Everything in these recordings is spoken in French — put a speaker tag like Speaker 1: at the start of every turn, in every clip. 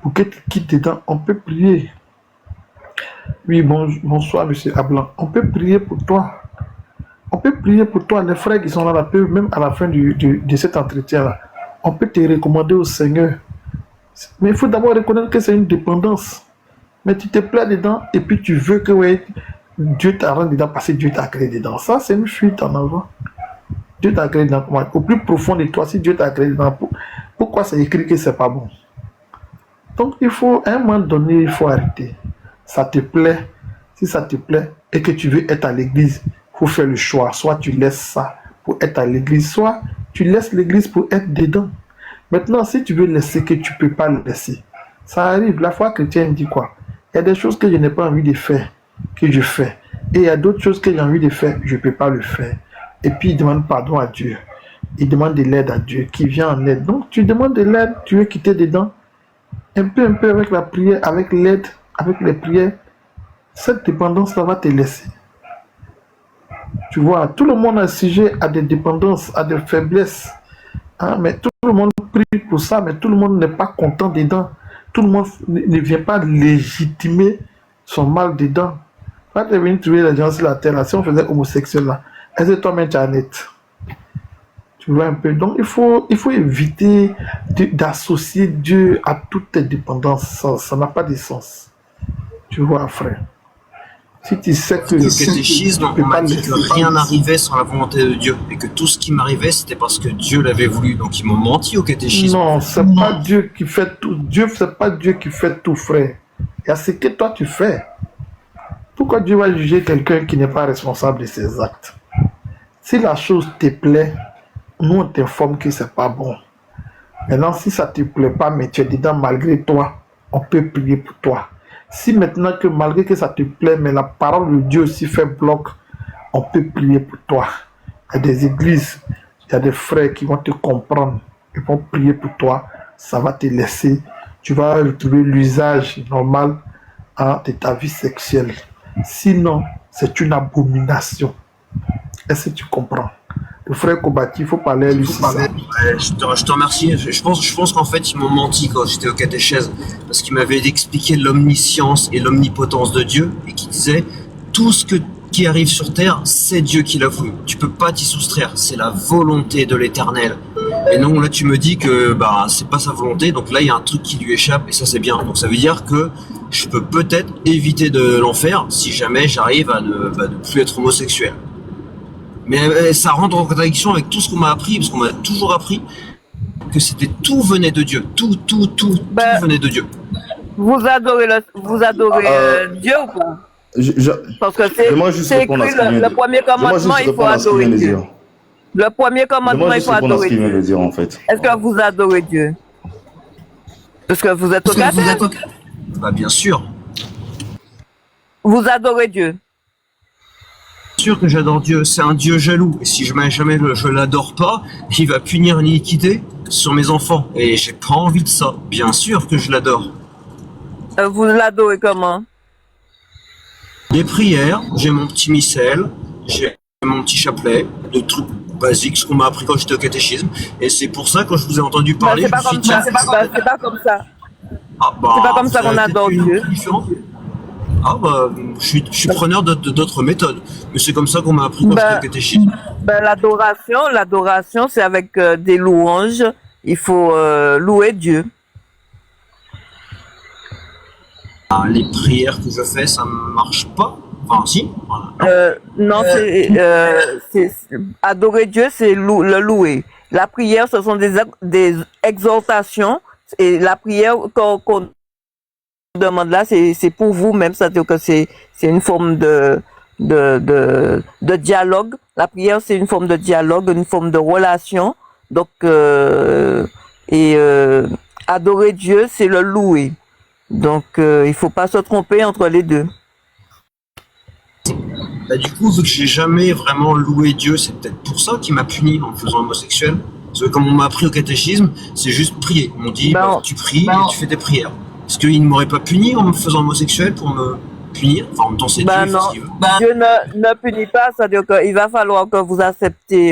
Speaker 1: pour que tu quittes dedans, on peut prier. Oui, bonsoir, monsieur Ablan. On peut prier pour toi. On peut prier pour toi. Les frères qui sont là, peuvent, même à la fin de cet entretien-là, on peut te recommander au Seigneur. Mais il faut d'abord reconnaître que c'est une dépendance. Mais tu te plais dedans et puis tu veux que ouais, Dieu t'arrête dedans parce que Dieu t'a créé dedans. Ça, c'est une fuite en avant. Dieu t'a créé dedans. Au plus profond de toi, si Dieu t'a créé dedans, pourquoi c'est écrit que c'est pas bon? Donc, il faut, à un moment donné, il faut arrêter. Ça te plaît. Si ça te plaît et que tu veux être à l'église, il faut faire le choix. Soit tu laisses ça pour être à l'église, soit tu laisses l'église pour être dedans. Maintenant, si tu veux laisser que tu ne peux pas le laisser, ça arrive. La foi chrétienne dit quoi? Il y a des choses que je n'ai pas envie de faire, que je fais. Et il y a d'autres choses que j'ai envie de faire, je ne peux pas le faire. Et puis, il demande pardon à Dieu. Il demande de l'aide à Dieu, qui vient en aide. Donc, tu demandes de l'aide, tu veux quitter dedans. Un peu avec la prière, avec l'aide, avec les prières. Cette dépendance, ça va te laisser. Tu vois, tout le monde a sujet à des dépendances, à des faiblesses. Hein, mais tout le monde prie pour ça, mais tout le monde n'est pas content dedans. Tout le monde ne vient pas légitimer son mal dedans. Quand tu es venu trouver les gens sur la terre, là, si on faisait homosexuel, là, est-ce que toi-même tu es honnête? Tu vois un peu. Donc il faut éviter d'associer Dieu à toutes tes dépendances. Ça n'a pas de sens. Tu vois, frère. Si tu sais que
Speaker 2: le catéchisme, on m'a dit que rien n'arrivait sans la volonté de Dieu et que tout ce qui m'arrivait, c'était parce que Dieu l'avait voulu. Donc ils m'ont menti au catéchisme.
Speaker 1: Non, c'est pas Dieu qui fait tout. Dieu, c'est pas Dieu qui fait tout, frère. Il y a ce que toi tu fais. Pourquoi Dieu va juger quelqu'un qui n'est pas responsable de ses actes? Si la chose te plaît, nous on t'informe que c'est pas bon. Maintenant, si ça te plaît pas, mais tu es dedans malgré toi, on peut prier pour toi. Si maintenant que malgré que ça te plaît, mais la parole de Dieu aussi fait bloc, on peut prier pour toi. Il y a des églises, il y a des frères qui vont te comprendre, ils vont prier pour toi, ça va te laisser. Tu vas retrouver l'usage normal de ta vie sexuelle. Sinon, c'est une abomination. Est-ce que tu comprends? Le frère Kobati, il faut parler à lui.
Speaker 2: Je te remercie. Je pense qu'en fait, ils m'ont menti quand j'étais au catéchèse. Parce qu'ils m'avaient expliqué l'omniscience et l'omnipotence de Dieu. Et qui disaient, tout ce qui arrive sur terre, c'est Dieu qui l'a voulu. Tu peux pas t'y soustraire. C'est la volonté de l'éternel. Et non, là, tu me dis que c'est pas sa volonté. Donc là, il y a un truc qui lui échappe. Et ça, c'est bien. Donc ça veut dire que je peux peut-être éviter de l'enfer si jamais j'arrive à ne plus être homosexuel. Mais ça rentre en contradiction avec tout ce qu'on m'a appris, parce qu'on m'a toujours appris que tout venait de Dieu. Tout venait de Dieu.
Speaker 3: Vous adorez Dieu ou pas? Parce que c'est écrit le premier commandement, il faut adorer Dieu. Le premier commandement, il faut adorer Dieu.
Speaker 4: En fait.
Speaker 3: Est-ce que vous adorez Dieu? Parce que vous êtes au catholique.
Speaker 2: Bien sûr.
Speaker 3: Vous adorez Dieu.
Speaker 2: Sûr que j'adore Dieu, c'est un Dieu jaloux. Et si jamais je l'adore pas, il va punir l'iniquité sur mes enfants. Et j'ai pas envie de ça. Bien sûr que je l'adore.
Speaker 3: Vous l'adorez comment?
Speaker 2: Des prières, j'ai mon petit missel, j'ai mon petit chapelet, des trucs basiques, ce qu'on m'a appris quand j'étais au catéchisme. Et c'est pour ça, quand je vous ai entendu parler,
Speaker 3: c'est pas comme ça. C'est pas comme ça. C'est pas comme ça qu'on adore Dieu.
Speaker 2: Je suis preneur d'autres méthodes, mais c'est comme ça qu'on m'a appris quand j'étais au catéchisme.
Speaker 3: L'adoration, c'est avec des louanges. Il faut louer Dieu.
Speaker 2: Les prières que je fais, ça marche pas. Enfin, si.
Speaker 3: Non, c'est adorer Dieu, c'est le louer. La prière, ce sont des exhortations, et la prière qu'on demande là, c'est pour vous-même, c'est-à-dire que c'est une forme de dialogue. La prière, c'est une forme de dialogue, une forme de relation. Donc, adorer Dieu, c'est le louer. Donc, il faut pas se tromper entre les deux.
Speaker 2: Du coup, vu que j'ai jamais vraiment loué Dieu, c'est peut-être pour ça qu'il m'a puni en me faisant homosexuel. Parce que comme on m'a appris au catéchisme, c'est juste prier. On dit, tu pries et tu fais des prières. Est-ce qu'il ne m'aurait pas puni en me faisant homosexuel pour me punir? Enfin, en même temps, c'est Dieu,
Speaker 3: non.
Speaker 2: ce qu'il veut.
Speaker 3: Dieu ne punit pas, c'est-à-dire qu'il va falloir que vous acceptez,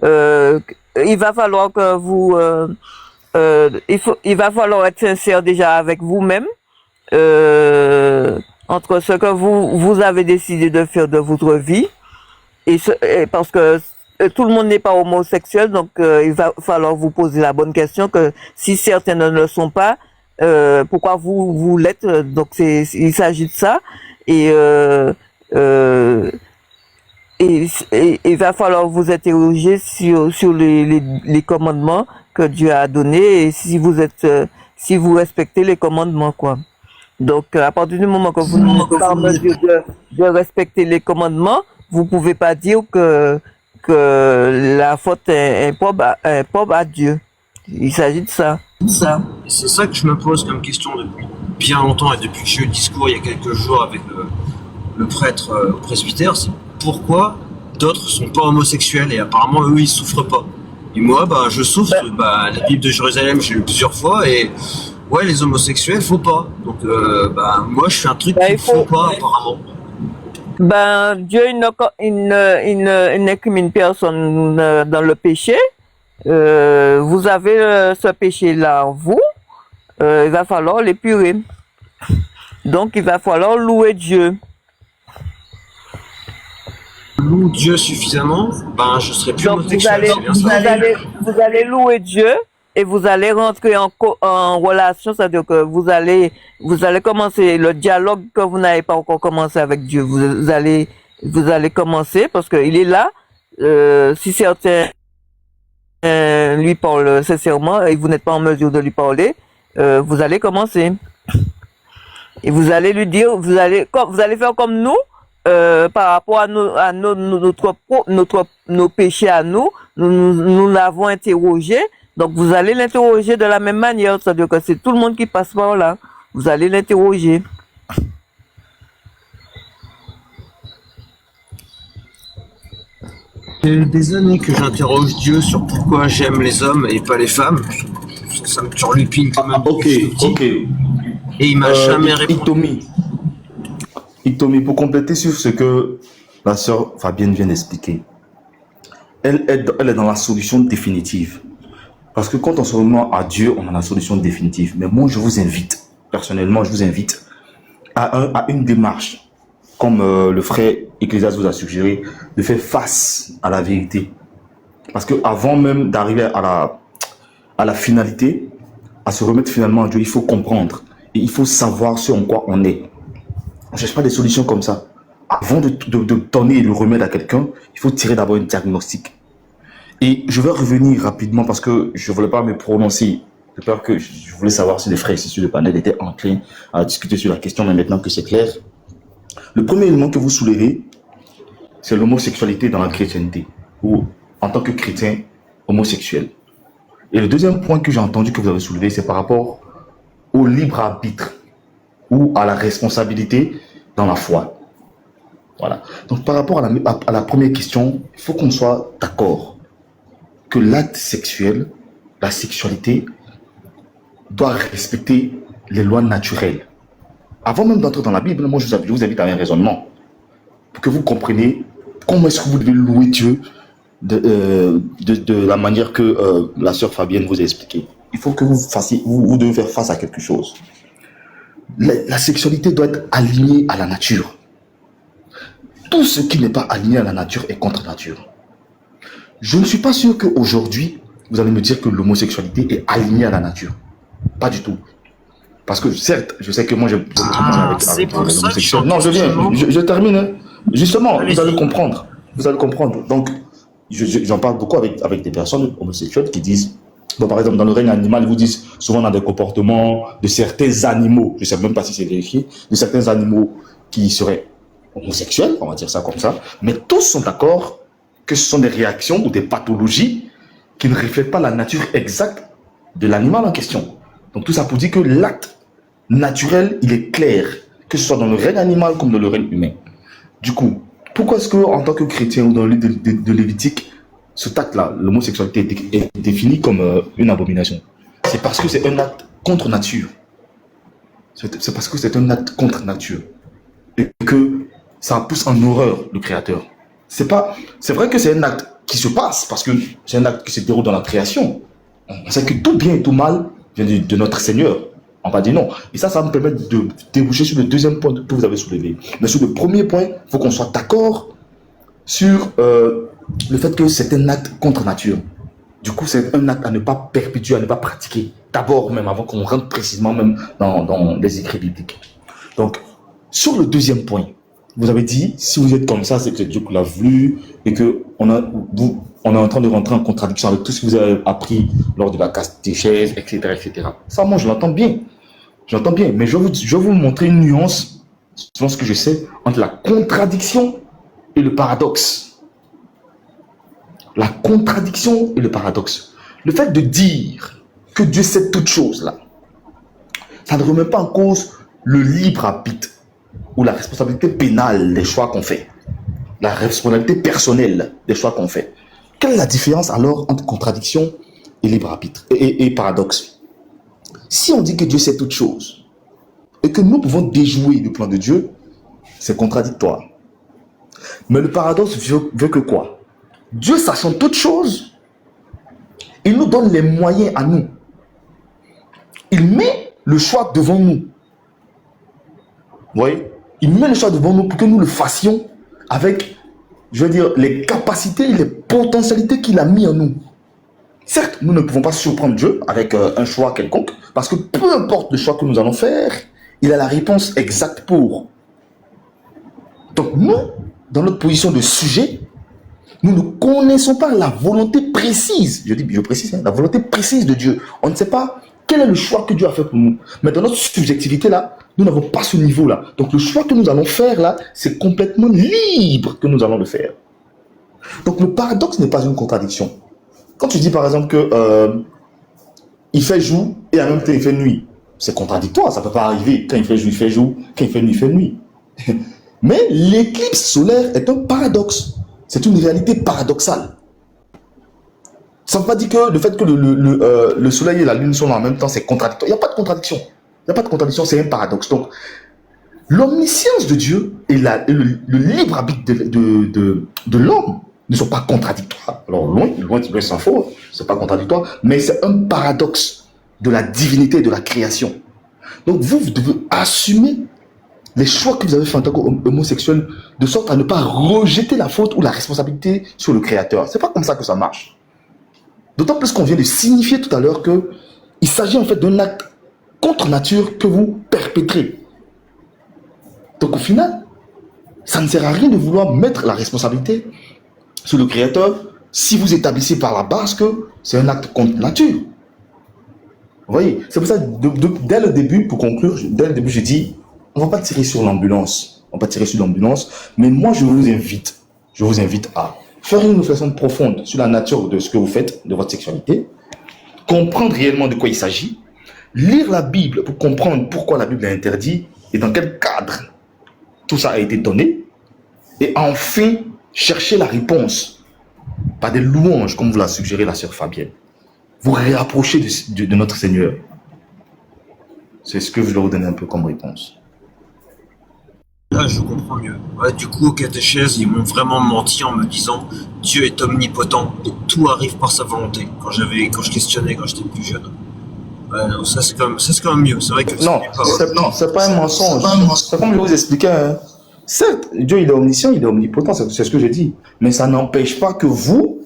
Speaker 3: il va falloir que vous il va falloir être sincère déjà avec vous-même, entre ce que vous avez décidé de faire de votre vie et parce que tout le monde n'est pas homosexuel, donc il va falloir vous poser la bonne question que si certains ne le sont pas, pourquoi vous l'êtes. Donc il s'agit de ça et il va falloir vous interroger sur les commandements que Dieu a donnés et si vous respectez les commandements, quoi. Donc, à partir du moment que vous n'êtes pas en mesure de respecter les commandements, vous pouvez pas dire que la faute est propre à Dieu. Il s'agit de ça.
Speaker 2: Et c'est ça que je me pose comme question depuis bien longtemps et depuis que j'ai eu le discours il y a quelques jours avec le prêtre au presbytère, c'est pourquoi d'autres sont pas homosexuels et apparemment eux ils souffrent pas. Et moi je souffre, la Bible de Jérusalem j'ai lu plusieurs fois et ouais les homosexuels faut pas. Donc moi je fais un truc qu'il faut pas apparemment.
Speaker 3: Dieu il n'incrimine personne dans le péché. Vous avez ce péché-là en vous, il va falloir l'épurer. Donc il va falloir louer Dieu.
Speaker 2: Loue Dieu suffisamment, je serai plus
Speaker 3: Donc
Speaker 2: homosexuel.
Speaker 3: vous allez louer Dieu et vous allez rentrer en relation, c'est-à-dire que vous allez commencer le dialogue que vous n'avez pas encore commencé avec Dieu. Vous allez commencer parce qu'il est là. Si certains lui parlent sincèrement et vous n'êtes pas en mesure de lui parler, vous allez commencer. Et vous allez lui dire, vous allez faire comme nous. Par rapport à nos péchés à nous l'avons interrogé. Donc vous allez l'interroger de la même manière, c'est-à-dire que c'est tout le monde qui passe par là. Vous allez l'interroger.
Speaker 2: Il y a des années que j'interroge Dieu sur pourquoi j'aime les hommes et pas les femmes. Ça me turlupine quand même.
Speaker 4: Ok.
Speaker 2: Et il m'a jamais répondu.
Speaker 4: Itomi, pour compléter sur ce que la sœur Fabienne vient d'expliquer, elle est dans la solution définitive. Parce que quand on se remet à Dieu, on a la solution définitive. Mais moi, je vous invite, personnellement, à une démarche, comme le frère Ecclésias vous a suggéré, de faire face à la vérité. Parce que avant même d'arriver à la finalité, à se remettre finalement à Dieu, il faut comprendre. Et il faut savoir ce en quoi on est. On ne cherche pas des solutions comme ça. Avant de donner le remède à quelqu'un, il faut tirer d'abord un diagnostic. Et je vais revenir rapidement parce que je ne voulais pas me prononcer. J'ai peur que je voulais savoir si les frères ici sur le panel étaient enclins à discuter sur la question, mais maintenant que c'est clair. Le premier élément que vous soulevez, c'est l'homosexualité dans la chrétienté, ou en tant que chrétien homosexuel. Et le deuxième point que j'ai entendu que vous avez soulevé, c'est par rapport au libre arbitre ou à la responsabilité dans la foi. Voilà. Donc par rapport à la première question, il faut qu'on soit d'accord que l'acte sexuel, la sexualité, doit respecter les lois naturelles. Avant même d'entrer dans la Bible, moi je vous invite à un raisonnement pour que vous compreniez comment est-ce que vous devez louer Dieu de la manière que la sœur Fabienne vous a expliqué. Il faut que vous devez faire face à quelque chose. La sexualité doit être alignée à la nature. Tout ce qui n'est pas aligné à la nature est contre nature. Je ne suis pas sûr qu'aujourd'hui, vous allez me dire que l'homosexualité est alignée à la nature. Pas du tout. Parce que certes, je sais que moi, avec l'homosexuel. Non, je termine. Hein. Justement, vous allez comprendre. Donc, j'en parle beaucoup avec des personnes homosexuelles qui disent, bon, par exemple, dans le règne animal, ils vous disent souvent dans des comportements de certains animaux, je ne sais même pas si c'est vérifié, de certains animaux qui seraient homosexuels, on va dire ça comme ça, mais tous sont d'accord que ce sont des réactions ou des pathologies qui ne reflètent pas la nature exacte de l'animal en question. Donc tout ça pour dire que l'acte naturel, il est clair, que ce soit dans le règne animal comme dans le règne humain. Du coup, pourquoi est-ce qu'en tant que chrétien ou dans le livre de Lévitique, ce acte-là, l'homosexualité est défini comme une abomination? C'est parce que c'est un acte contre nature. C'est parce que c'est un acte contre nature. Et que ça pousse en horreur le Créateur. C'est vrai que c'est un acte qui se passe, parce que c'est un acte qui se déroule dans la création. On sait que tout bien et tout mal vient de notre Seigneur. On va dire non. Et ça va me permettre de déboucher sur le deuxième point que vous avez soulevé. Mais sur le premier point, il faut qu'on soit d'accord sur le fait que c'est un acte contre nature. Du coup, c'est un acte à ne pas perpétuer, à ne pas pratiquer. D'abord, même avant qu'on rentre précisément même dans les écrits bibliques. Donc, sur le deuxième point, vous avez dit, si vous êtes comme ça, c'est que Dieu l'a voulu et que on est en train de rentrer en contradiction avec tout ce que vous avez appris lors de la catéchèse, etc., etc. Ça, moi, je l'entends bien. J'entends bien, mais je vais vous montrer une nuance, selon ce que je sais, entre la contradiction et le paradoxe. La contradiction et le paradoxe. Le fait de dire que Dieu sait toutes choses, là, ça ne remet pas en cause le libre arbitre ou la responsabilité pénale des choix qu'on fait. La responsabilité personnelle des choix qu'on fait. Quelle est la différence alors entre contradiction et libre arbitre et paradoxe? Si on dit que Dieu sait toutes choses et que nous pouvons déjouer le plan de Dieu, c'est contradictoire. Mais le paradoxe veut que quoi? Dieu sachant toutes choses, il nous donne les moyens à nous. Il met le choix devant nous. Vous voyez? Il met le choix devant nous pour que nous le fassions avec, je veux dire, les capacités et les potentialités qu'il a mis en nous. Certes, nous ne pouvons pas surprendre Dieu avec un choix quelconque, parce que peu importe le choix que nous allons faire, il a la réponse exacte pour. Donc nous, dans notre position de sujet, nous ne connaissons pas la volonté précise, je précise, la volonté précise de Dieu. On ne sait pas quel est le choix que Dieu a fait pour nous. Mais dans notre subjectivité là, nous n'avons pas ce niveau là. Donc le choix que nous allons faire là, c'est complètement libre que nous allons le faire. Donc le paradoxe n'est pas une contradiction. Quand tu dis par exemple que il fait jour et en même temps il fait nuit, c'est contradictoire, ça ne peut pas arriver. Quand il fait jour, il fait jour, quand il fait nuit, il fait nuit. Mais l'éclipse solaire est un paradoxe. C'est une réalité paradoxale. Ça ne veut pas dire que le fait que le soleil et la lune sont là en même temps, c'est contradictoire. Il n'y a pas de contradiction. Il n'y a pas de contradiction, c'est un paradoxe. Donc, l'omniscience de Dieu et le libre arbitre de l'homme ne sont pas contradictoires. Alors, loin s'en faut, c'est pas contradictoire, mais c'est un paradoxe de la divinité et de la création. Donc, vous devez assumer les choix que vous avez fait en tant qu'homosexuel, de sorte à ne pas rejeter la faute ou la responsabilité sur le Créateur. C'est pas comme ça que ça marche. D'autant plus qu'on vient de signifier tout à l'heure qu'il s'agit en fait d'un acte contre nature que vous perpétrez. Donc au final, ça ne sert à rien de vouloir mettre la responsabilité sur le Créateur si vous établissez par la base que c'est un acte contre nature. Vous voyez, c'est pour ça, dès le début, pour conclure, dès le début, j'ai dit, on ne va pas tirer sur l'ambulance. On va pas tirer sur l'ambulance. Mais moi, je vous invite à faire une réflexion profonde sur la nature de ce que vous faites, de votre sexualité, comprendre réellement de quoi il s'agit, lire la Bible pour comprendre pourquoi la Bible est interdite et dans quel cadre tout ça a été donné, et enfin chercher la réponse par des louanges, comme vous l'a suggéré la sœur Fabienne. Vous réapprochez de notre Seigneur. C'est ce que je vais vous donner un peu comme réponse.
Speaker 2: Là, je comprends mieux. Ouais, du coup, au catéchèse, ils m'ont vraiment menti en me disant Dieu est omnipotent et tout arrive par sa volonté. Quand je questionnais quand j'étais plus jeune. Ouais, non, ça c'est quand même mieux. C'est vrai que
Speaker 4: c'est pas un mensonge. C'est comme je vous expliquais. Hein. Certes, Dieu il est omniscient, il est omnipotent, c'est ce que j'ai dit. Mais ça n'empêche pas que vous,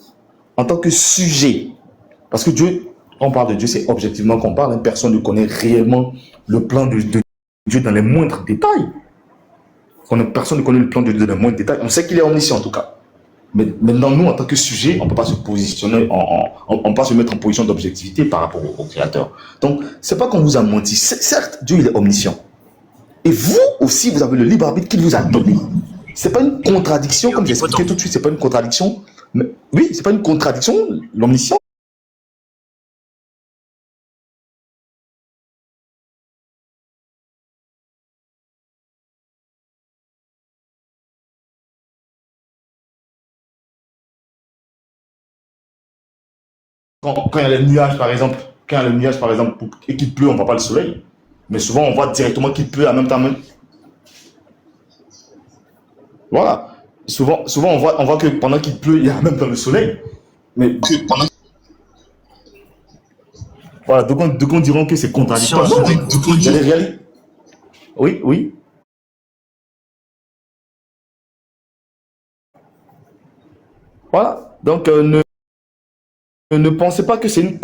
Speaker 4: en tant que sujet, parce que Dieu, quand on parle de Dieu, c'est objectivement qu'on parle. Hein, personne ne connaît réellement le plan de Dieu dans les moindres détails. Personne ne connaît le plan de Dieu dans les moindres détails. On sait qu'il est omniscient en tout cas. Mais maintenant, nous, en tant que sujet, on ne peut pas se positionner, on ne peut pas se mettre en position d'objectivité par rapport au Créateur. Donc, ce n'est pas qu'on vous a menti. Certes, Dieu, il est omniscient. Et vous aussi, vous avez le libre arbitre qu'il vous a donné. Ce n'est pas une contradiction, comme j'ai expliqué tout de suite, ce n'est pas une contradiction. Mais, oui, ce n'est pas une contradiction, l'omniscience. Quand il y a les nuages, par exemple, et qu'il pleut, on ne voit pas le soleil. Mais souvent, on voit directement qu'il pleut en même temps. Voilà. Souvent on voit que pendant qu'il pleut, il y a même dans le soleil. Mais Voilà, donc on diront que c'est contradictoire.
Speaker 2: Conscience,
Speaker 4: Non, il y a des réalités. Oui, oui. Voilà. Donc, ne pensez pas que c'est une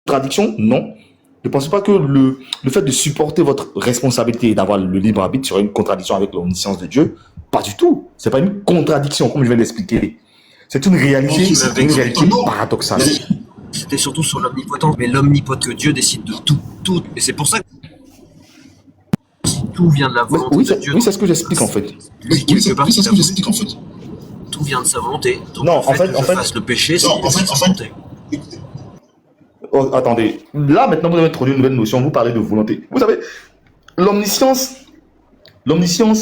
Speaker 4: contradiction. Non. Ne pensez pas que le fait de supporter votre responsabilité et d'avoir le libre arbitre serait une contradiction avec l'omniscience de Dieu. Pas du tout. C'est pas une contradiction, comme je viens d'expliquer. C'est une réalité, paradoxale.
Speaker 2: C'était surtout sur l'omnipotence, mais l'omnipotence que Dieu décide de tout. Et c'est pour ça que tout vient de la volonté
Speaker 4: Oui,
Speaker 2: de Dieu.
Speaker 4: oui, c'est ce que j'explique en fait.
Speaker 2: Lui, quelque part, c'est ce que j'explique en fait. Tout vient de sa volonté. Donc,
Speaker 4: Non,
Speaker 2: en fait, que je fasse le péché, c'est sa volonté.
Speaker 4: Oh, attendez, là maintenant vous avez introduit une nouvelle notion, vous parlez de volonté. Vous savez, l'omniscience,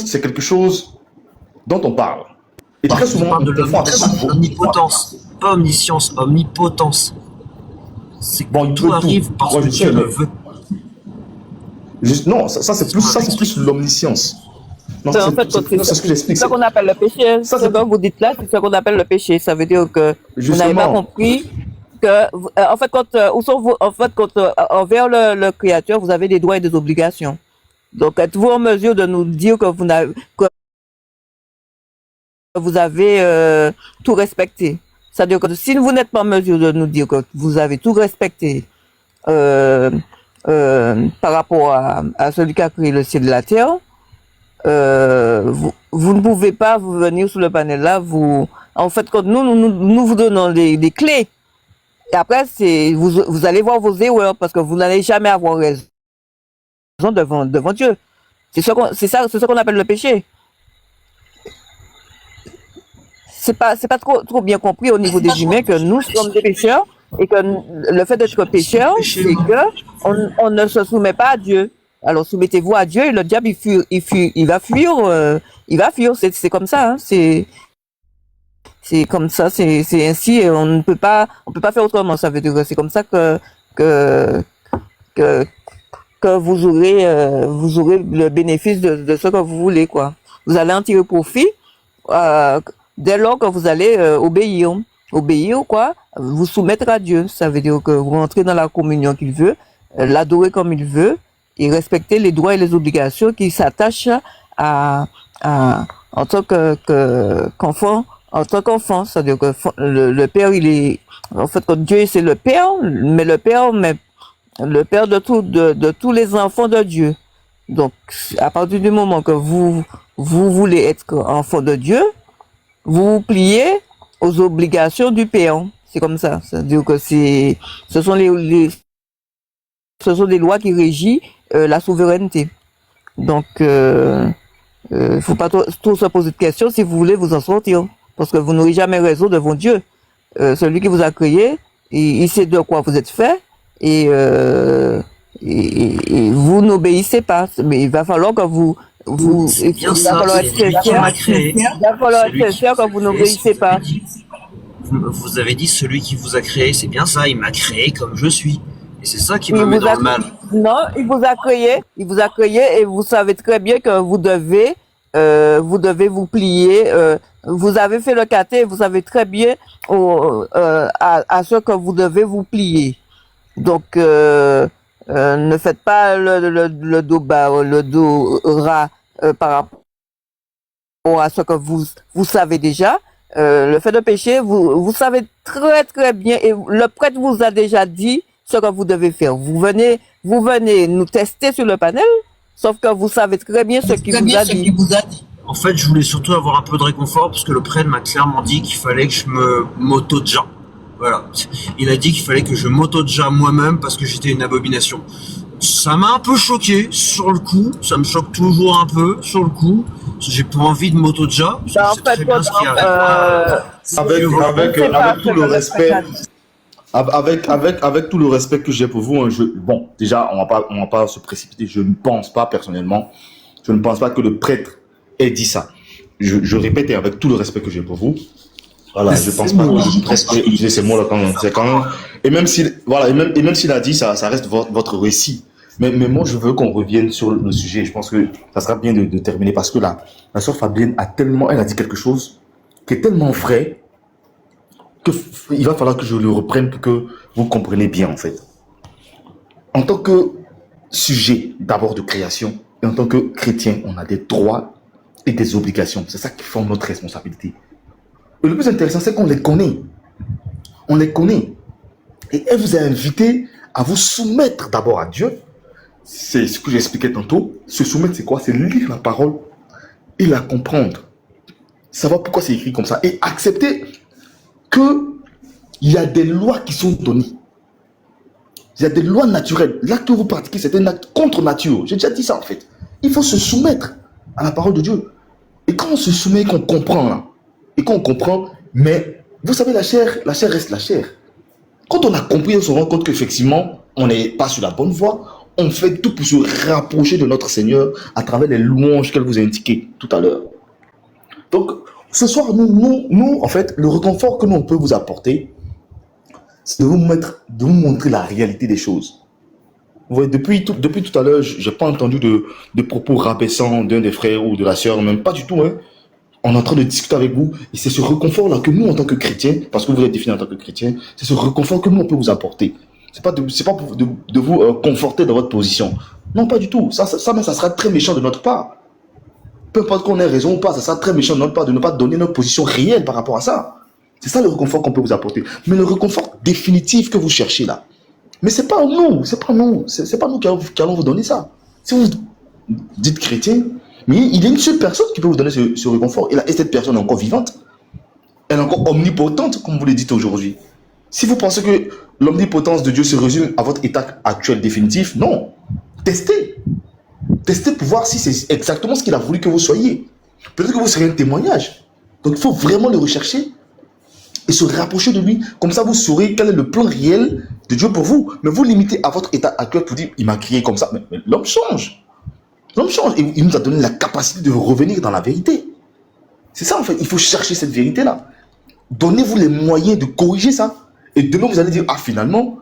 Speaker 4: c'est quelque chose dont on parle. Et très souvent,
Speaker 2: On parle de
Speaker 4: on confond avec
Speaker 2: l'omnipotence, pas omniscience, omnipotence. C'est que
Speaker 4: Bon,
Speaker 2: tout arrive parce que Dieu le veut.
Speaker 4: Non, ça c'est plus l'omniscience. Non,
Speaker 3: En fait,
Speaker 4: c'est ce que j'explique.
Speaker 3: C'est ce qu'on appelle le péché.
Speaker 4: Ça,
Speaker 3: Ce que vous dites là, c'est ce qu'on appelle le péché. Ça veut dire que vous n'avez pas compris que, en fait, envers le Créateur, vous avez des droits et des obligations. Donc, êtes-vous en mesure de nous dire que vous avez tout respecté? C'est-à-dire que si vous n'êtes pas en mesure de nous dire que vous avez tout respecté par rapport à celui qui a créé le ciel et la terre, vous ne pouvez pas vous venir sur le panel là. En fait, quand nous vous donnons des clés, et après vous allez voir vos erreurs parce que vous n'allez jamais avoir raison devant Dieu. C'est ce qu'on appelle le péché. C'est pas trop bien compris au niveau des humains que nous sommes des pécheurs et que le fait d'être pécheur, c'est que on ne se soumet pas à Dieu. Alors soumettez-vous à Dieu et le diable il va fuir, c'est comme ça, hein. C'est comme ça, c'est ainsi et on peut pas faire autrement. Ça veut dire que c'est comme ça que vous aurez le bénéfice de ce que vous voulez, quoi. Vous allez en tirer profit dès lors que vous allez obéir quoi, vous soumettre à Dieu. Ça veut dire que vous rentrez dans la communion qu'il veut, l'adorer comme il veut et respecter les droits et les obligations qui s'attachent en tant qu'enfant. En tant qu'enfant, c'est-à-dire que le père, il est, en fait, quand Dieu c'est le père, mais le père de tous les enfants de Dieu. Donc, à partir du moment que vous voulez être enfant de Dieu, vous vous pliez aux obligations du père. C'est comme ça. C'est-à-dire que ce sont des lois qui régissent la souveraineté. Donc, faut pas trop se poser de questions si vous voulez vous en sortir. Parce que vous n'aurez jamais raison devant Dieu. Celui qui vous a créé, il sait de quoi vous êtes fait et vous n'obéissez pas. Mais il va falloir que il va falloir être sincère que vous n'obéissez pas.
Speaker 2: Vous avez dit celui qui vous a créé, c'est bien ça, il m'a créé comme je suis. Et c'est ça qui me met dans le mal.
Speaker 3: Non, il vous a créé et vous savez très bien que vous devez vous plier. Vous avez fait le caté, vous savez très bien à ce que vous devez vous plier. Donc, ne faites pas le dos bas, le dos ras par rapport à ce que vous savez déjà. Le fait de pécher, vous savez très très bien et le prêtre vous a déjà dit ce que vous devez faire. Vous venez nous tester sur le panel, sauf que vous savez très bien ce qu'il vous a dit.
Speaker 2: En fait, je voulais surtout avoir un peu de réconfort parce que le prêtre m'a clairement dit qu'il fallait que je m'auto-dja. Voilà. Il a dit qu'il fallait que je m'auto-dja moi-même parce que j'étais une abomination. Ça m'a un peu choqué sur le coup. Ça me choque toujours un peu sur le coup. J'ai pas envie de m'auto-dja. Je sais très bien ce qui arrive.
Speaker 4: Avec tout le respect. Avec tout le respect que j'ai pour vous, hein, bon, déjà, on va pas se précipiter. Je ne pense pas, personnellement, je ne pense pas que le prêtre ait dit ça. Je répète, et avec tout le respect que j'ai pour vous, voilà, je pense pas que le prêtre ait utilisé ces mots-là quand même. Et même s'il a dit ça, ça reste votre récit. Mais moi, je veux qu'on revienne sur le sujet. Je pense que ça sera bien de terminer parce que là, la sœur Fabienne elle a dit quelque chose qui est tellement vrai. il va falloir que je le reprenne pour que vous compreniez bien, en fait. En tant que sujet d'abord de création, et en tant que chrétien, on a des droits et des obligations. C'est ça qui forme notre responsabilité. Et le plus intéressant, c'est qu'on les connaît. On les connaît. Et elle vous a invité à vous soumettre d'abord à Dieu. C'est ce que j'expliquais tantôt. Se soumettre, c'est quoi? C'est lire la parole et la comprendre. Savoir pourquoi c'est écrit comme ça. Et accepter qu'il y a des lois qui sont données. Il y a des lois naturelles. L'acte que vous pratiquez, c'est un acte contre nature. J'ai déjà dit ça en fait. Il faut se soumettre à la parole de Dieu. Et quand on se soumet, qu'on comprend là, et qu'on comprend, mais vous savez, la chair reste la chair. Quand on a compris, on se rend compte qu'effectivement, on n'est pas sur la bonne voie. On fait tout pour se rapprocher de notre Seigneur à travers les louanges qu'elle vous a indiquées tout à l'heure. Donc, ce soir, nous, en fait, le réconfort que nous, on peut vous apporter, c'est de vous montrer la réalité des choses. Vous voyez, depuis tout à l'heure, je n'ai pas entendu de propos rabaissants d'un des frères ou de la sœur, même pas du tout. Hein. On est en train de discuter avec vous, et c'est ce réconfort-là que nous, en tant que chrétiens, parce que vous êtes définis en tant que chrétiens, c'est ce réconfort que nous, on peut vous apporter. C'est pas pour de vous conforter dans votre position. Non, pas du tout. Ça sera très méchant de notre part. Peu importe qu'on ait raison ou pas, ça sera très méchant de notre part de ne pas donner notre position réelle par rapport à ça. C'est ça le réconfort qu'on peut vous apporter. Mais le réconfort définitif que vous cherchez là, mais c'est pas nous qui allons vous donner ça. Si vous dites chrétien, mais il y a une seule personne qui peut vous donner ce réconfort. Et cette personne est encore vivante. Elle est encore omnipotente, comme vous le dites aujourd'hui. Si vous pensez que l'omnipotence de Dieu se résume à votre état actuel définitif, non. Testez. Testez pour voir si c'est exactement ce qu'il a voulu que vous soyez. Peut-être que vous serez un témoignage. Donc il faut vraiment le rechercher et se rapprocher de lui. Comme ça, vous saurez quel est le plan réel de Dieu pour vous. Mais vous limitez à votre état actuel pour dire, il m'a créé comme ça. Mais l'homme change. L'homme change. Et il nous a donné la capacité de revenir dans la vérité. C'est ça en fait. Il faut chercher cette vérité-là. Donnez-vous les moyens de corriger ça. Et demain, vous allez dire, ah finalement,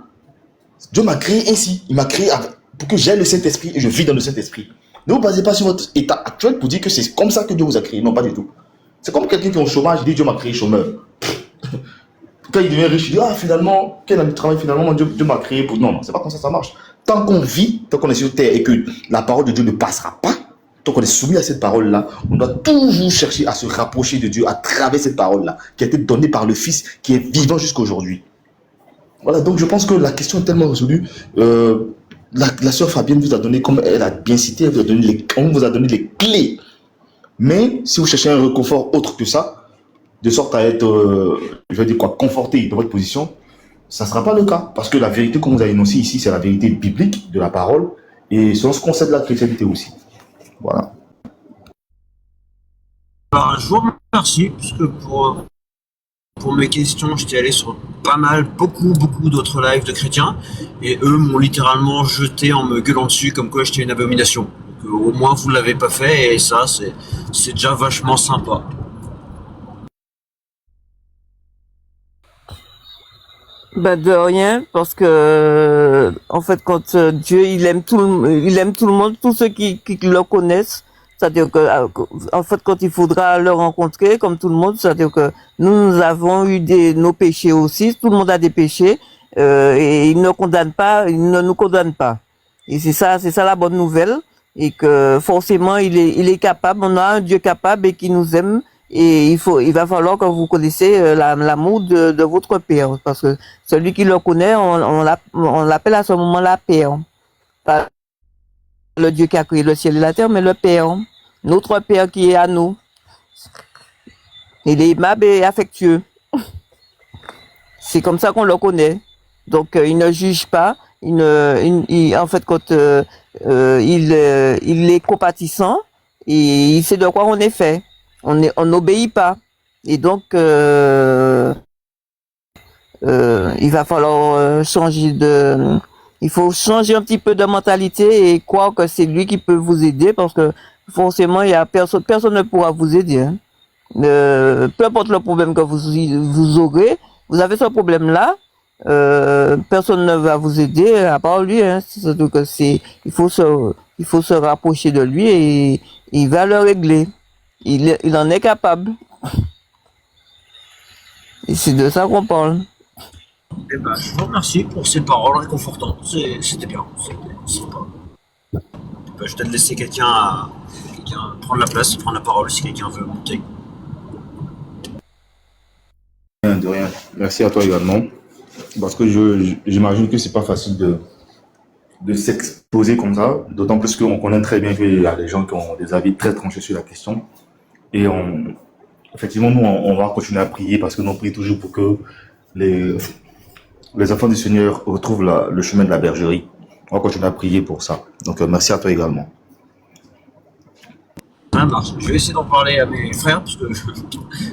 Speaker 4: Dieu m'a créé ainsi. Il m'a créé pour que j'aie le Saint-Esprit et je vis dans le Saint-Esprit. Ne vous basez pas sur votre état actuel pour dire que c'est comme ça que Dieu vous a créé. Non, pas du tout. C'est comme quelqu'un qui est au chômage, il dit Dieu m'a créé chômeur. Quand il devient riche, il dit, ah finalement, quel ami de travail, finalement, Dieu m'a créé pour... Non, c'est pas comme ça marche. Tant qu'on vit, tant qu'on est sur terre et que la parole de Dieu ne passera pas, tant qu'on est soumis à cette parole-là, on doit toujours chercher à se rapprocher de Dieu à travers cette parole-là, qui a été donnée par le Fils, qui est vivant jusqu'à aujourd'hui. Voilà, donc je pense que la question est tellement résolue. La sœur Fabienne vous a donné, comme elle a bien cité, on vous a donné les clés. Mais si vous cherchez un réconfort autre que ça, de sorte à être, je vais dire quoi, conforté dans votre position, ça ne sera pas le cas. Parce que la vérité qu'on vous a énoncée ici, c'est la vérité biblique de la parole. Et c'est ce concept de la chrétienté aussi. Voilà.
Speaker 2: Alors, je vous remercie, puisque pour mes questions, j'étais allé sur beaucoup d'autres lives de chrétiens, et eux m'ont littéralement jeté en me gueulant dessus comme quoi j'étais une abomination. Donc, au moins vous l'avez pas fait, et ça c'est déjà vachement sympa.
Speaker 3: Ben de rien, parce que en fait quand Dieu il aime tout le monde, tous ceux qui le connaissent. C'est-à-dire que, en fait, quand il faudra le rencontrer, comme tout le monde, c'est-à-dire que nous avons eu nos péchés aussi. Tout le monde a des péchés, et il ne nous condamne pas. Et c'est ça la bonne nouvelle. Et que, forcément, il est capable. On a un Dieu capable et qui nous aime. Et il va falloir que vous connaissiez l'amour de votre Père. Parce que celui qui le connaît, on l'appelle à ce moment-là Père. Pas le Dieu qui a créé le ciel et la terre, mais le Père. Notre Père qui est à nous. Il est aimable et affectueux. C'est comme ça qu'on le connaît. Donc, il ne juge pas. En fait, quand il est compatissant, et il sait de quoi on est fait. On n'obéit pas. Et donc, il va falloir il faut changer un petit peu de mentalité et croire que c'est lui qui peut vous aider, parce que forcément, il y a personne ne pourra vous aider. Hein. Peu importe le problème que vous aurez, vous avez ce problème-là, personne ne va vous aider à part lui. Hein. Donc, il faut se rapprocher de lui et il va le régler. Il en est capable. Et c'est de ça qu'on parle.
Speaker 2: Eh ben, je vous remercie pour ces paroles réconfortantes. C'était bien. C'était sympa. Ben, je vais peut-être laisser quelqu'un prendre la place, prendre la parole si quelqu'un veut monter.
Speaker 4: Rien de rien. Merci à toi également. Parce que j'imagine que c'est pas facile de s'exposer comme ça. D'autant plus qu'on connaît très bien qu'il y a des gens qui ont des avis très tranchés sur la question. Et effectivement, nous, on va continuer à prier parce que nous prions toujours pour que les, les enfants du Seigneur retrouvent le chemin de la bergerie. On va continuer à prier pour ça. Donc, merci à toi également.
Speaker 2: Ça marche. Je vais essayer d'en parler à mes frères parce que,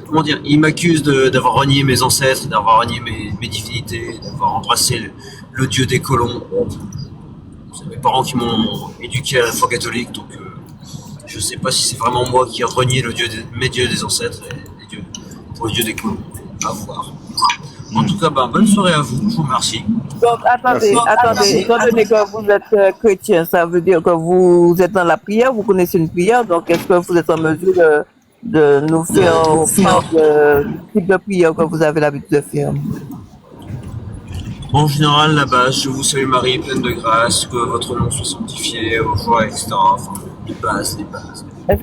Speaker 2: comment dire, ils m'accusent d'avoir renié mes ancêtres, d'avoir renié mes divinités, d'avoir embrassé le dieu des colons. C'est mes parents qui m'ont éduqué à la foi catholique, donc je sais pas si c'est vraiment moi qui ai renié mes dieux des ancêtres et les dieux, pour le dieu des colons. À voir. En tout cas, bonne soirée à vous. Je vous remercie.
Speaker 3: Donc, attendez, étant donné que vous êtes chrétien, ça veut dire que vous êtes dans la prière, vous connaissez une prière, donc est-ce que vous êtes en mesure de nous faire le type de prière que vous avez l'habitude de faire?
Speaker 2: En général, la base, je vous salue Marie, pleine de grâce, que votre nom soit sanctifié, aux joies, etc. Enfin, les bases.
Speaker 3: Est-ce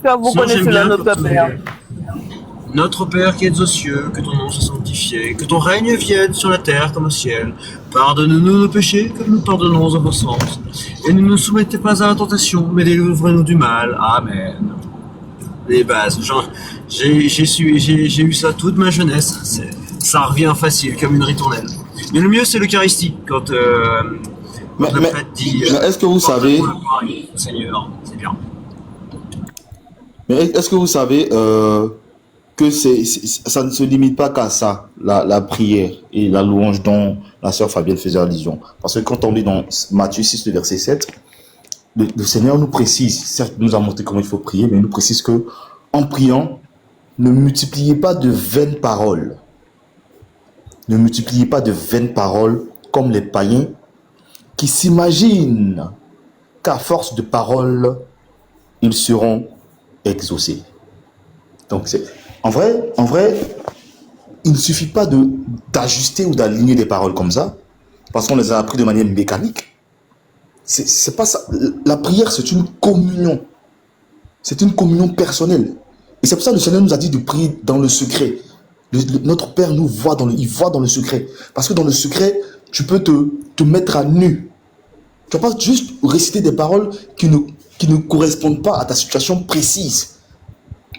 Speaker 3: que vous connaissez le Notre Père?
Speaker 2: Notre Père qui es aux cieux, que ton nom soit sanctifié, que ton règne vienne sur la terre comme au ciel. Pardonne-nous nos péchés, comme nous pardonnons aux offenses. Et ne nous soumettez pas à la tentation, mais délivre-nous du mal. Amen. Les bases, j'ai eu ça toute ma jeunesse. Ça revient facile, comme une ritournelle. Mais le mieux, c'est l'Eucharistie, quand le prêtre dit...
Speaker 4: est-ce que vous savez...
Speaker 2: Seigneur, c'est bien.
Speaker 4: Mais est-ce que vous savez que ça ne se limite pas qu'à ça, la prière et la louange dont la sœur Fabienne faisait allusion. Parce que quand on lit dans Matthieu 6, le verset 7, le Seigneur nous précise, certes, nous a montré comment il faut prier, mais il nous précise que en priant, ne multipliez pas de vaines paroles. Ne multipliez pas de vaines paroles comme les païens qui s'imaginent qu'à force de paroles, ils seront exaucés. Donc, en vrai, il ne suffit pas d'ajuster ou d'aligner des paroles comme ça, parce qu'on les a appris de manière mécanique. C'est pas ça. La prière, c'est une communion. C'est une communion personnelle. Et c'est pour ça que le Seigneur nous a dit de prier dans le secret. Notre Père nous voit il voit dans le secret. Parce que dans le secret, tu peux te mettre à nu. Tu ne vas pas juste réciter des paroles qui ne correspondent pas à ta situation précise.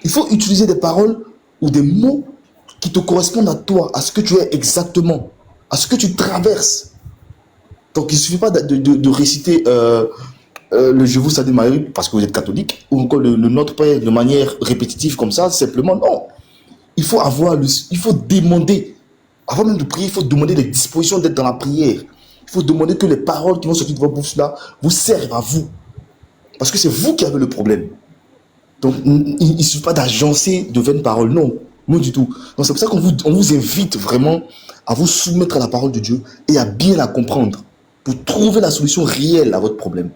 Speaker 4: Il faut utiliser des paroles ou des mots qui te correspondent à toi, à ce que tu es exactement, à ce que tu traverses. Donc il ne suffit pas de réciter le Je vous salue Marie parce que vous êtes catholique, ou encore le Notre Père de manière répétitive comme ça, simplement. Non. Il faut demander, avant même de prier, il faut demander les dispositions d'être dans la prière. Il faut demander que les paroles qui vont sortir de votre bouche là vous servent à vous. Parce que c'est vous qui avez le problème. Donc, il ne suffit pas d'agencer de vaines paroles. Non, non du tout. Donc, c'est pour ça qu'on vous invite vraiment à vous soumettre à la parole de Dieu et à bien la comprendre pour trouver la solution réelle à votre problème.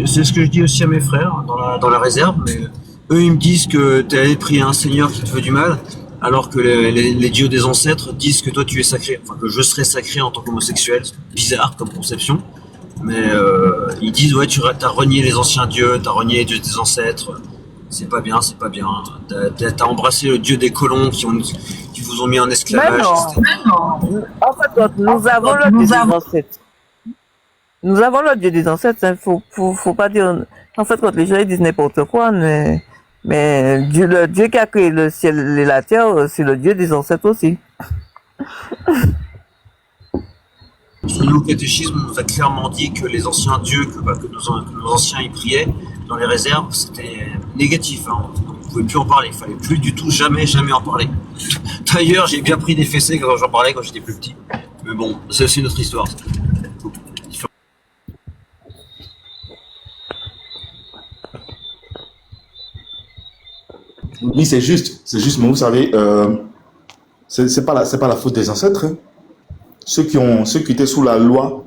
Speaker 2: C'est ce que je dis aussi à mes frères dans la réserve, mais eux ils me disent que tu es allé prier un Seigneur qui te veut du mal, alors que les dieux des ancêtres disent que toi tu es sacré, enfin que je serais sacré en tant qu'homosexuel. Bizarre comme conception, mais ils disent ouais tu as renié les anciens dieux, tu as renié les dieux des ancêtres, c'est pas bien, t'as embrassé le dieu des colons qui vous ont mis en esclavage.
Speaker 3: Mais non. En fait, nous avons le dieu des ancêtres. Nous avons le Dieu des ancêtres, hein. Faut pas dire. En fait, quand les gens disent n'importe quoi, mais le Dieu qui a créé le ciel et la terre, c'est le Dieu des ancêtres aussi.
Speaker 2: Nous, au catéchisme, on nous a clairement dit que les anciens dieux que nos anciens y priaient dans les réserves, c'était négatif. Hein. On ne pouvait plus en parler. Il fallait plus du tout jamais en parler. D'ailleurs, j'ai bien pris des fessées quand j'en parlais quand j'étais plus petit. Mais bon, c'est aussi notre histoire.
Speaker 4: Oui, c'est juste, mais vous savez, c'est pas la faute des ancêtres. Hein. Ceux qui étaient sous la loi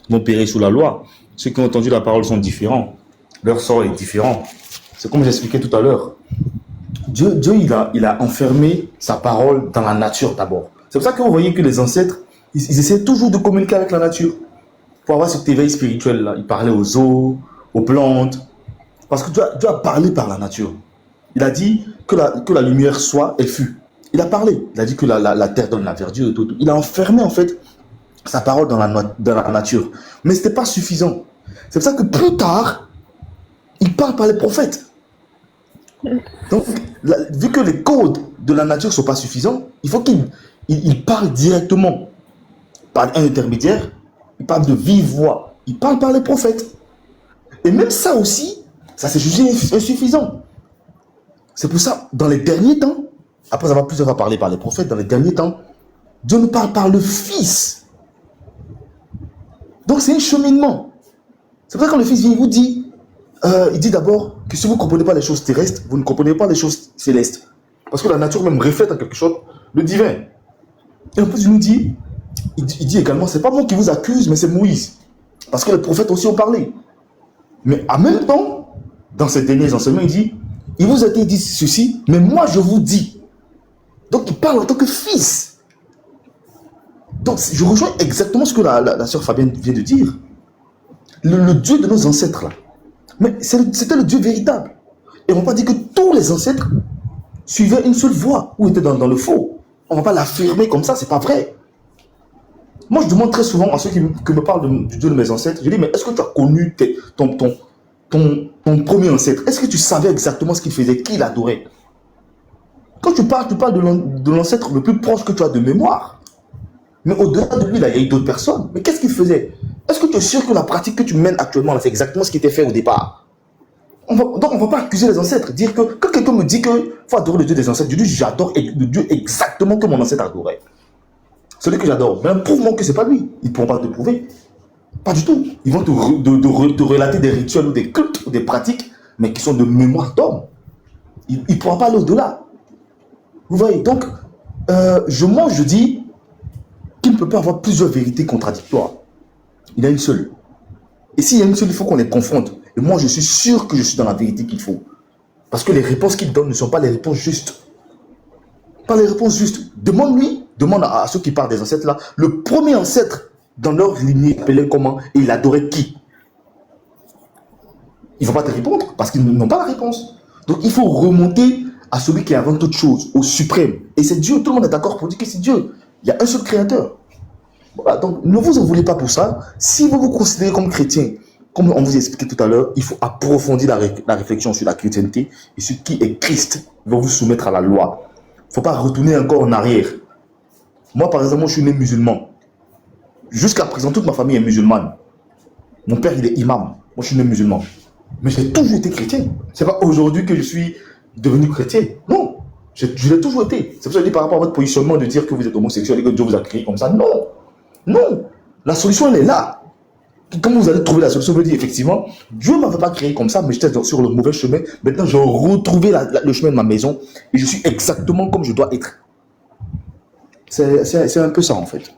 Speaker 4: vont périr sous la loi. Ceux qui ont entendu la parole sont différents. leur sort est différent. C'est comme j'expliquais tout à l'heure. Dieu il a enfermé sa parole dans la nature d'abord. C'est pour ça que vous voyez que les ancêtres, ils essaient toujours de communiquer avec la nature. Pour avoir cet éveil spirituel là. Ils parlaient aux eaux, aux plantes. Parce que Dieu a parlé par la nature. Il a dit que la lumière soit, elle fut. Il a parlé. Il a dit que la terre donne la verdure. Tout. Il a enfermé en fait sa parole dans la nature. Mais ce n'était pas suffisant. C'est pour ça que plus tard, il parle par les prophètes. Donc, vu que les codes de la nature ne sont pas suffisants, il faut qu'il parle directement par un intermédiaire. Il parle de vive voix. Il parle par les prophètes. Et même ça aussi, ça s'est jugé insuffisant. C'est pour ça, dans les derniers temps, après avoir plusieurs fois parlé par les prophètes, dans les derniers temps, Dieu nous parle par le Fils. Donc c'est un cheminement. C'est pour ça que quand le Fils vient, il dit d'abord que si vous ne comprenez pas les choses terrestres, vous ne comprenez pas les choses célestes. Parce que la nature même reflète en quelque chose le divin. Et en plus, il dit également, c'est pas moi qui vous accuse, mais c'est Moïse. Parce que les prophètes aussi ont parlé. Mais en même temps, dans ces derniers enseignements, il dit, il vous a été dit ceci, mais moi je vous dis. Donc il parle en tant que fils. Donc je rejoins exactement ce que la sœur Fabienne vient de dire. Le Dieu de nos ancêtres là. Mais c'était le Dieu véritable. Et on ne va pas dire que tous les ancêtres suivaient une seule voie ou étaient dans le faux. On ne va pas l'affirmer comme ça, c'est pas vrai. Moi je demande très souvent à ceux qui me parlent du Dieu de mes ancêtres, je dis, mais est-ce que tu as connu ton premier ancêtre? Est-ce que tu savais exactement ce qu'il faisait, qui il adorait? Quand tu parles de l'ancêtre le plus proche que tu as de mémoire. Mais au-delà de lui, là, il y a eu d'autres personnes. Mais qu'est-ce qu'il faisait? Est-ce que tu es sûr que la pratique que tu mènes actuellement, c'est exactement ce qui était fait au départ? Donc on ne va pas accuser les ancêtres. Dire que quand quelqu'un me dit qu'il faut adorer le Dieu des ancêtres, je dis j'adore le Dieu exactement que mon ancêtre adorait. Celui que j'adore. Mais prouve-moi que ce n'est pas lui. Ils ne pourront pas te prouver. Pas du tout. Ils vont te relater des rituels ou des cultes ou des pratiques, mais qui sont de mémoire d'homme. Il ne pourra pas aller au-delà. Vous voyez, donc, je dis qu'il ne peut pas avoir plusieurs vérités contradictoires. Il y a une seule. Et s'il y a une seule, il faut qu'on les confronte. Et moi, je suis sûr que je suis dans la vérité qu'il faut. Parce que les réponses qu'il donne ne sont pas les réponses justes. Pas les réponses justes. Demande à ceux qui parlent des ancêtres là, le premier ancêtre dans leur lignée appelait comment et il adorait qui? Ils ne vont pas te répondre parce qu'ils n'ont pas la réponse. Donc il faut remonter à celui qui est avant toute chose, au suprême. Et c'est Dieu, tout le monde est d'accord pour dire que c'est Dieu. Il y a un seul créateur. Voilà, donc ne vous en voulez pas pour ça. Si vous vous considérez comme chrétien, comme on vous a expliqué tout à l'heure, il faut approfondir la réflexion sur la chrétienté et sur qui est Christ. Il va vous soumettre à la loi. Il ne faut pas retourner encore en arrière. Moi, par exemple, je suis né musulman. Jusqu'à présent, toute ma famille est musulmane. Mon père, il est imam. Moi, je suis né musulman. Mais j'ai toujours été chrétien. Ce n'est pas aujourd'hui que je suis devenu chrétien. Non. Je l'ai toujours été. C'est pour ça que je dis par rapport à votre positionnement de dire que vous êtes homosexuel et que Dieu vous a créé comme ça. Non. Non. La solution, elle est là. Comment vous allez trouver la solution? Vous allez dire, effectivement, Dieu ne m'avait pas créé comme ça, mais j'étais sur le mauvais chemin. Maintenant, j'ai retrouvé le chemin de ma maison et je suis exactement comme je dois être. C'est un peu ça, en fait.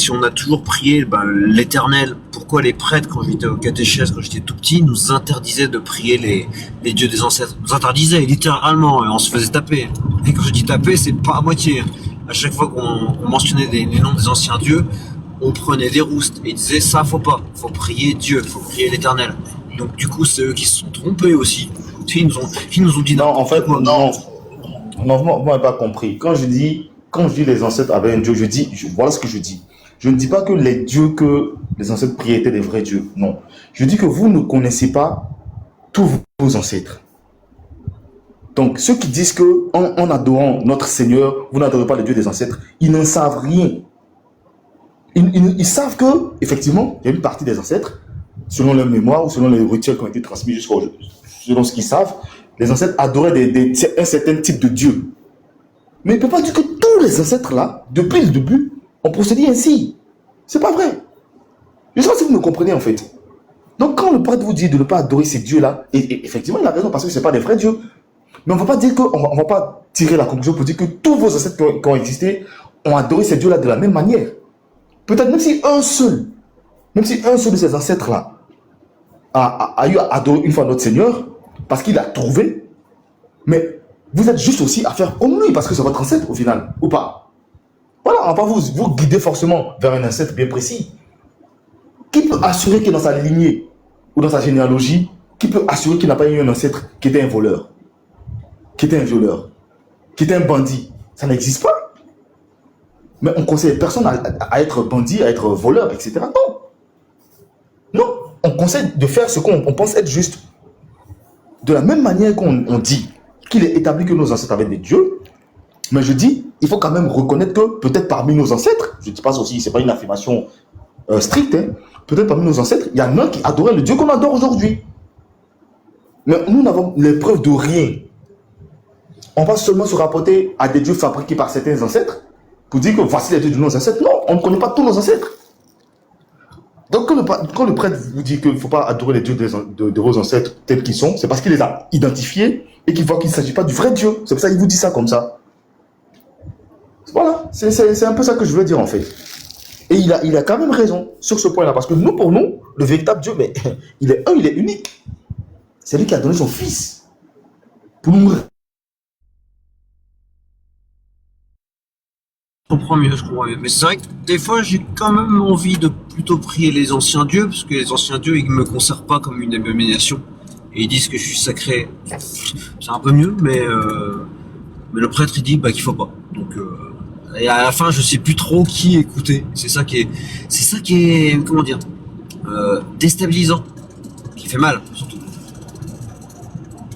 Speaker 2: Si on a toujours prié l'Éternel, pourquoi les prêtres, quand j'étais au catéchèse, quand j'étais tout petit, nous interdisaient de prier les dieux des ancêtres? Nous interdisaient littéralement, et on se faisait taper. Et quand je dis taper, c'est pas à moitié. À chaque fois qu'on mentionnait les noms des anciens dieux, on prenait des roustes et ils disaient ça faut pas, faut prier Dieu, faut prier l'Éternel. Donc du coup c'est eux qui se sont trompés aussi. Ils nous ont dit
Speaker 4: non, en fait, non, vous m'avez pas compris. Quand je dis les ancêtres avaient un Dieu, voilà ce que je dis. Je ne dis pas que les dieux que les ancêtres priaient étaient des vrais dieux. Non. Je dis que vous ne connaissez pas tous vos ancêtres. Donc, ceux qui disent que en adorant notre Seigneur, vous n'adorez pas le Dieu des ancêtres, ils n'en savent rien. Ils savent que, effectivement, il y a une partie des ancêtres, selon leur mémoire ou selon les rituels qui ont été transmis jusqu'à aujourd'hui, selon ce qu'ils savent, les ancêtres adoraient un certain type de Dieu. Mais il ne peut pas dire que tous les ancêtres là, depuis le début, ont procédé ainsi. C'est pas vrai. Je ne sais pas si vous me comprenez en fait. Donc quand le prêtre vous dit de ne pas adorer ces dieux-là, et effectivement il a raison parce que ce n'est pas des vrais dieux. Mais on ne va pas dire on va pas tirer la conclusion pour dire que tous vos ancêtres qui ont existé ont adoré ces dieux-là de la même manière. Peut-être même si un seul de ces ancêtres-là a eu à adorer une fois notre Seigneur, parce qu'il a trouvé, mais vous êtes juste aussi à faire comme lui, parce que c'est votre ancêtre au final, ou pas? Voilà, on va pas vous guider forcément vers un ancêtre bien précis. Qui peut assurer que dans sa lignée ou dans sa généalogie, qui peut assurer qu'il n'a pas eu un ancêtre qui était un voleur, qui était un violeur, qui était un bandit? Ça n'existe pas. Mais on conseille personne à être bandit, à être voleur, etc. Non. Non. On conseille de faire ce qu'on pense être juste. De la même manière qu'on dit qu'il est établi que nos ancêtres avaient des dieux, mais je dis, il faut quand même reconnaître que peut-être parmi nos ancêtres, je ne dis pas aussi, ce n'est pas une affirmation stricte, hein, peut-être parmi nos ancêtres, il y en a un qui adorait le Dieu qu'on adore aujourd'hui. Mais nous n'avons les preuves de rien. On va seulement se rapporter à des dieux fabriqués par certains ancêtres pour dire que voici les dieux de nos ancêtres. Non, on ne connaît pas tous nos ancêtres. Donc quand le prêtre vous dit qu'il ne faut pas adorer les dieux de vos ancêtres tels qu'ils sont, c'est parce qu'il les a identifiés et qu'il voit qu'il ne s'agit pas du vrai Dieu. C'est pour ça qu'il vous dit ça comme ça. Voilà, c'est un peu ça que je veux dire en fait. Et il a quand même raison sur ce point-là, parce que nous, pour nous, le véritable Dieu, mais il est unique. C'est lui qui a donné son fils pour nous.
Speaker 2: Je comprends mieux, je comprends mieux. Mais c'est vrai que des fois, j'ai quand même envie de plutôt prier les anciens dieux, parce que les anciens dieux, ils me considèrent pas comme une abomination. Et ils disent que je suis sacré. C'est un peu mieux, mais le prêtre, il dit qu'il faut pas. Donc, et à la fin, je sais plus trop qui écouter. C'est ça qui est, comment dire, déstabilisant, qui fait mal, surtout.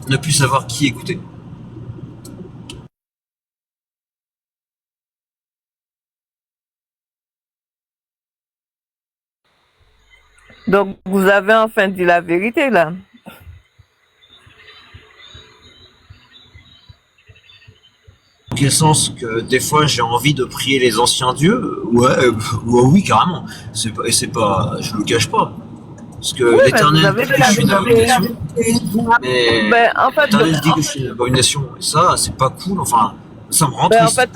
Speaker 2: Ne plus savoir qui écouter.
Speaker 3: Donc, vous avez enfin dit la vérité, là.
Speaker 2: Dans quel sens que des fois j'ai envie de prier les anciens dieux? Ouais, oui, carrément. C'est pas, je le cache pas. Parce que
Speaker 3: Oui, mais vous
Speaker 2: l'Éternel
Speaker 3: avez
Speaker 2: dit
Speaker 3: de
Speaker 2: que je suis une
Speaker 3: la
Speaker 2: abomination.
Speaker 3: vérité.
Speaker 2: Mais
Speaker 3: Ben, en fait,
Speaker 2: l'Éternel dit que je suis une abomination. Et ça, c'est pas cool. Enfin, ça me rend
Speaker 3: ben, en
Speaker 2: triste.
Speaker 3: fait,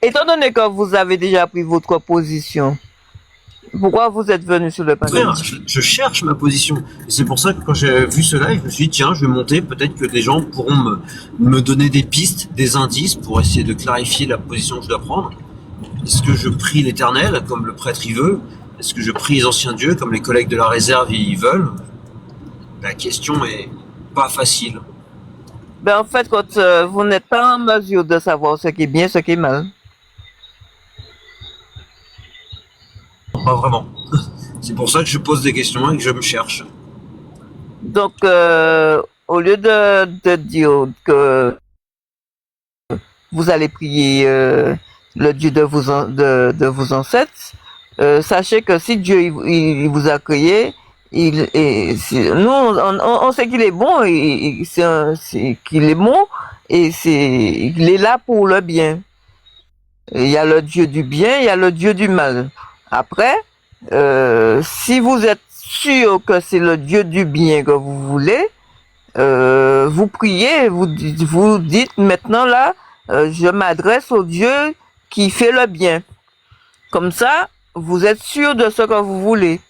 Speaker 3: étant donné que vous avez déjà pris votre position, pourquoi vous êtes venu sur le panel?
Speaker 2: Frère, je cherche ma position. Et c'est pour ça que quand j'ai vu ce live, je me suis dit, tiens, je vais monter. Peut-être que des gens pourront me donner des pistes, des indices pour essayer de clarifier la position que je dois prendre. Est-ce que je prie l'Éternel comme le prêtre y veut? Est-ce que je prie les anciens dieux comme les collègues de la réserve y veulent? La question est pas facile.
Speaker 3: Ben, en fait, quand vous n'êtes pas en mesure de savoir ce qui est bien, ce qui est mal.
Speaker 2: Pas vraiment. C'est pour ça que je pose des questions et que je me cherche.
Speaker 3: Donc, au lieu de dire que vous allez prier le Dieu de vos ancêtres, sachez que si Dieu il vous a créé, nous on sait qu'il est bon, qu'il est bon et il est là pour le bien. Il y a le Dieu du bien, il y a le Dieu du mal. Après, si vous êtes sûr que c'est le Dieu du bien que vous voulez, vous priez, vous dites maintenant là, je m'adresse au Dieu qui fait le bien. Comme ça, vous êtes sûr de ce que vous voulez.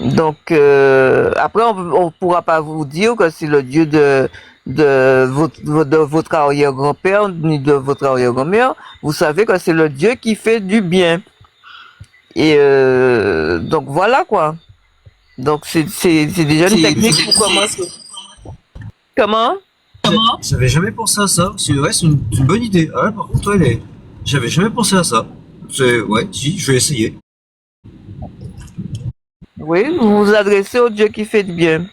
Speaker 3: Donc, après, on ne pourra pas vous dire que c'est le Dieu de votre arrière-grand-père ni de votre arrière-grand-mère. Vous savez que c'est le Dieu qui fait du bien. Et donc, voilà quoi. Donc, c'est déjà une technique pour commencer. Comment?
Speaker 2: J'avais jamais pensé à ça. C'est une bonne idée. Ah ouais, par contre, j'avais jamais pensé à ça. Ouais, si, je vais essayer.
Speaker 3: Oui, vous vous adressez au Dieu qui fait du bien.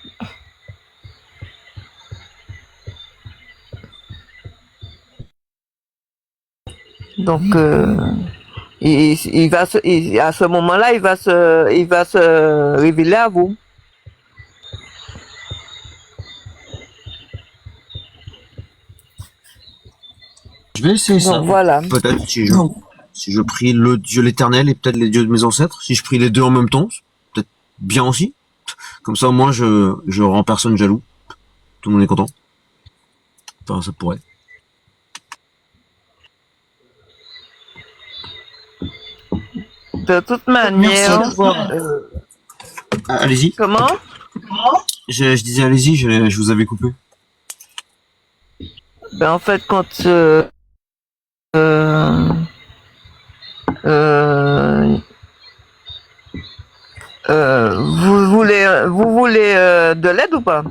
Speaker 3: Donc, à ce moment-là, il va se révéler à vous.
Speaker 2: Je vais essayer ça.
Speaker 3: Donc, voilà.
Speaker 2: Peut-être si je prie le Dieu l'Éternel et peut-être les dieux de mes ancêtres. Si je prie les deux en même temps, c'est peut-être bien aussi. Comme ça, au moins, je rends personne jaloux. Tout le monde est content. Enfin, ça pourrait.
Speaker 3: De toute manière,
Speaker 2: Allez-y.
Speaker 3: Comment?
Speaker 2: Je disais allez-y, je vous avais coupé.
Speaker 3: Ben, en fait, quand euh, euh, vous voulez de l'aide ou pas?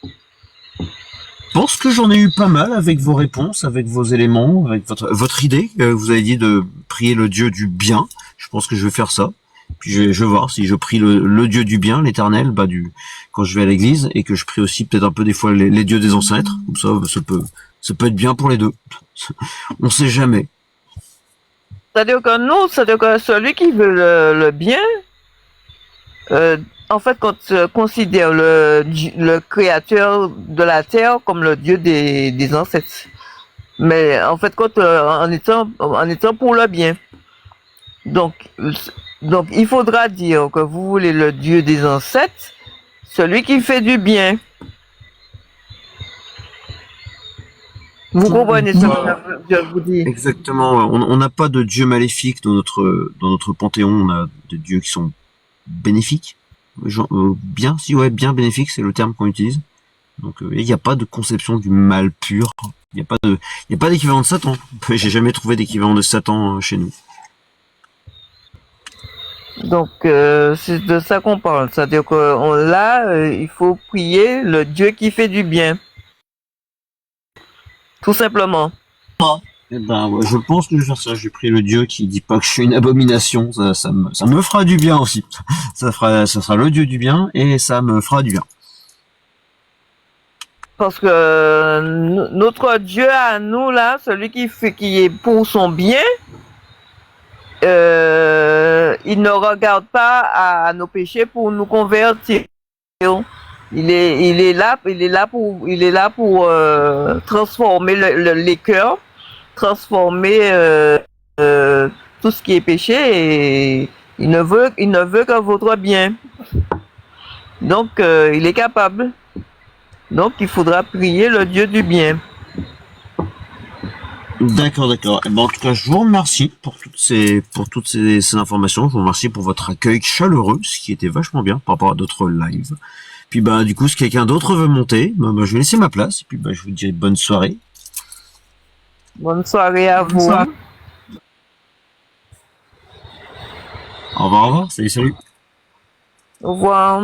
Speaker 2: Je pense que j'en ai eu pas mal avec vos réponses, avec vos éléments, avec votre idée. Vous avez dit de prier le Dieu du bien. Je pense que je vais faire ça. Puis je vais voir si je prie le Dieu du bien, l'Éternel, quand je vais à l'église, et que je prie aussi peut-être un peu des fois les dieux des ancêtres. Comme ça peut être bien pour les deux. On sait jamais.
Speaker 3: C'est-à-dire que nous, c'est-à-dire que celui qui veut le bien, en fait, quand tu considères le créateur de la terre comme le Dieu des ancêtres. Mais en fait, quand en étant pour le bien. Donc, il faudra dire que vous voulez le Dieu des ancêtres, celui qui fait du bien. Vous comprenez ce que je vous dis?
Speaker 2: Exactement. On n'a pas de dieu maléfique dans notre panthéon. On a des dieux qui sont bénéfiques. Bien, si ouais, bien bénéfique, c'est le terme qu'on utilise. Donc il n'y a pas de conception du mal pur. Il n'y a pas d'équivalent de Satan. J'ai jamais trouvé d'équivalent de Satan chez nous.
Speaker 3: Donc c'est de ça qu'on parle. C'est-à-dire que là, il faut prier le Dieu qui fait du bien. Tout simplement.
Speaker 2: Eh ben, ouais, je pense que je vais faire ça. Je vais prier le Dieu qui dit pas que je suis une abomination. Ça me fera du bien aussi. Ça sera le Dieu du bien et ça me fera du bien.
Speaker 3: Parce que notre Dieu à nous là, celui qui est pour son bien, il ne regarde pas à nos péchés pour nous convertir. Il est là pour transformer les cœurs, transformer tout ce qui est péché, et il ne veut que votre bien. Donc il est capable. Donc il faudra prier le Dieu du bien.
Speaker 2: D'accord. Eh ben, en tout cas, je vous remercie pour toutes ces informations. Je vous remercie pour votre accueil chaleureux, ce qui était vachement bien par rapport à d'autres lives. Puis bah du coup, si quelqu'un d'autre veut monter, je vais laisser ma place. Et puis je vous dis bonne soirée.
Speaker 3: Bonne soirée à vous.
Speaker 2: Au revoir. Salut.
Speaker 3: Au revoir.